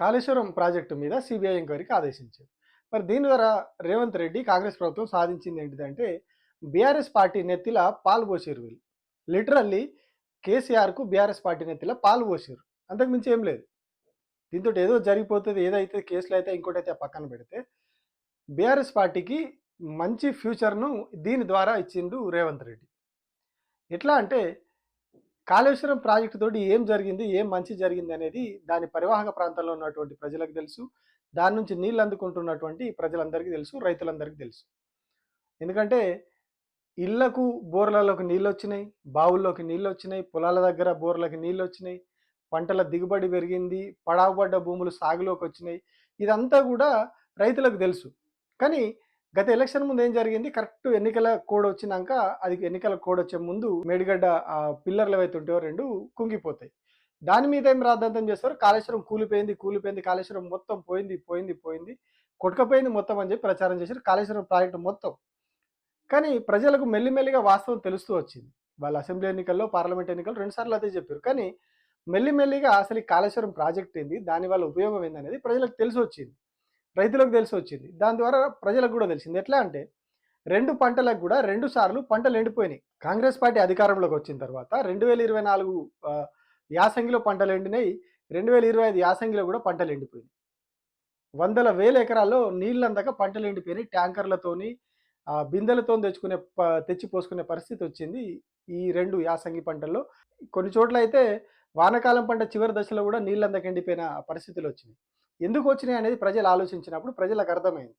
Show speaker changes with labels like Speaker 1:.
Speaker 1: Kaleshwaram project మీద CBI ఎంక్వైరీకి ఆదేశించారు. మరి దీని ద్వారా రేవంత్ రెడ్డి, కాంగ్రెస్ ప్రభుత్వం సాధించింది ఏంటిదంటే, బీఆర్ఎస్ పార్టీ నెత్తిల పాలు పోసిర్రు వీళ్ళు. లిటరల్లీ కేసీఆర్‌కు బీఆర్ఎస్ పార్టీ నెత్తిల పాలు పోసిర్రు. అంతకు మించి ఏం లేదు. దీంతోటి ఏదో జరిగిపోతది, ఏదైతే కేసులైతే ఇంకోటైతే పక్కన పెడితే, బీఆర్ఎస్ పార్టీకి మంచి ఫ్యూచర్‌ను దీని ద్వారా ఇచ్చిండు రేవంత్ రెడ్డి. ఎట్లా అంటే కాళేశ్వరం ప్రాజెక్టు తోటి ఏం జరిగింది? ఏం మంచి జరిగిందనేది దాని పరివాహక ప్రాంతాల్లో ఉన్నటువంటి ప్రజలకు తెలుసు. దాని నుంచి నీళ్ళు అందుకుంటున్నటువంటి ప్రజలందరికీ తెలుసు. రైతులందరికీ తెలుసు. ఎందుకంటే ఇళ్ళకు బోర్లలోకి నీళ్ళొచ్చినాయి. బావుల్లోకి నీళ్ళొచ్చినాయి. పొలాల దగ్గర బోర్లకి నీళ్ళొచ్చినాయి. పంటల దిగుబడి పెరిగింది. పడావుపడ్డ భూములు సాగులోకొచ్చినాయి. ఇదంతా గూడా రైతులకు తెలుసు. కానీ గత ఎలక్షన్ ముందు ఏం జరిగింది? కరెక్ట్ ఎన్నికల కోడ్ వచ్చినాక, అది ఎన్నికల కోడ్ వచ్చే ముందు మేడిగడ్డ పిల్లర్లు ఏవైతే ఉంటాయో 2 కుంగిపోతాయి. దాని మీద ఏం రాద్ధాంతం చేస్తారు? కాళేశ్వరం కూలిపోయింది, కూలిపోయింది, కాళేశ్వరం మొత్తం పోయింది, పోయింది, పోయింది, కొట్టుకపోయింది మొత్తం అని చెప్పి ప్రచారం చేశారు. కాళేశ్వరం ప్రాజెక్టు మొత్తం. కానీ ప్రజలకు మెల్లిమెల్లిగా వాస్తవం తెలుస్తూ వచ్చింది. వాళ్ళు అసెంబ్లీ ఎన్నికల్లో, పార్లమెంట్ ఎన్నికల్లో 2 సార్లు అదే చెప్పారు. కానీ మెల్లిమెల్లిగా అసలు ఈ కాళేశ్వరం ప్రాజెక్ట్ ఏంది? దానివల్ల ఉపయోగం ఏందనేది ప్రజలకు తెలిసొచ్చింది. రైతులకు తెలిసొచ్చింది. దాని ద్వారా ప్రజలకు గూడా తెలిసింది. ఎట్లా అంటే 2 పంటలకు గూడా 2 సార్లు పంటలు ఎండిపోయినాయి. కాంగ్రెస్ పార్టీ అధికారంలోకి వచ్చిన తర్వాత 2024 యాసంగిలో పంటలు ఎండినాయి. 2025 యాసంగిలో గూడా పంటలు ఎండిపోయినాయి. వందల వేల ఎకరాల్లో నీళ్ళందక పంటలు ఎండిపోయినాయి. ట్యాంకర్‌లతోని బిందెలతోని తెచ్చి పోసుకునే పరిస్థితి వచ్చింది. ఈ 2 యాసంగి పంటల్లో. కొన్ని చోట్లయితే వానాకాలం పంట చివరి దశలో గూడా నీళ్ళందక ఎండిపోయిన పరిస్థితులొచ్చినాయి. ఎందుకొచ్చినాయి అనేది ప్రజలు ఆలోచించినప్పుడు ప్రజలకు అర్థమైంది.